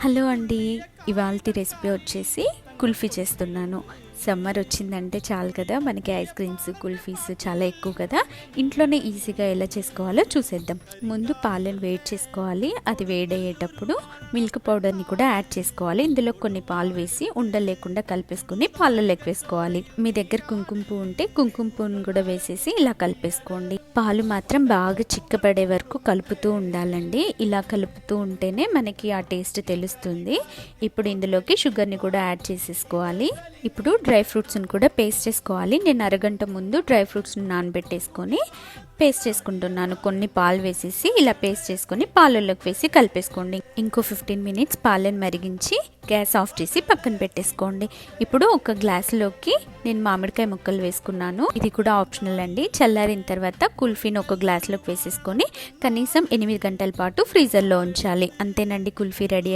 Hello అండి. ఇవాల్టి recipe వచ్చేసి కుల్ఫీ చేస్తున్నాను. సమ్మర్ వచ్చిందంటే చాలు కదా, మనకి ఐస్ క్రీమ్స్, కుల్ఫీస్ చాలా ఎక్కువ కదా. ఇంట్లోనే ఈజీగా ఎలా చేసుకోవాలో చూసేద్దాం. ముందు పాలను వేడి చేసుకోవాలి. అది వేడయ్యేటప్పుడు మిల్క్ పౌడర్ని కూడా యాడ్ చేసుకోవాలి. ఇందులో కొన్ని పాలు వేసి ఉండలు లేకుండా కలిపేసుకుని పాలలోకి వేసుకోవాలి. మీ దగ్గర కుంకుమ పువ్వు ఉంటే కుంకుమ పువ్వును కూడా వేసేసి ఇలా కలిపేసుకోండి. పాలు మాత్రం బాగా చిక్కబడే వరకు కలుపుతూ ఉండాలండి. ఇలా కలుపుతూ ఉంటేనే మనకి ఆ టేస్ట్ తెలుస్తుంది. ఇప్పుడు ఇందులోకి షుగర్ని కూడా యాడ్ చేసేసుకోవాలి. ఇప్పుడు డ్రై ఫ్రూట్స్ని కూడా పేస్ట్ చేసుకోవాలి. నేను అరగంట ముందు డ్రై ఫ్రూట్స్ని నానబెట్టేసుకొని పేస్ట్ చేసుకుంటున్నాను. కొన్ని పాలు వేసేసి ఇలా పేస్ట్ చేసుకొని పాలల్లోకి వేసి కలిపేసుకోండి. ఇంకో 15 మినిట్స్ పాలను మరిగించి గ్యాస్ ఆఫ్ చేసి పక్కన పెట్టేసుకోండి. ఇప్పుడు ఒక గ్లాసులోకి నేను మామిడికాయ ముక్కలు వేసుకున్నాను. ఇది కూడా ఆప్షనల్ అండి. చల్లారిన తర్వాత కుల్ఫీని ఒక గ్లాసులోకి వేసేసుకొని కనీసం 8 గంటల పాటు ఫ్రీజర్లో ఉంచాలి. అంతేనండి, కుల్ఫీ రెడీ.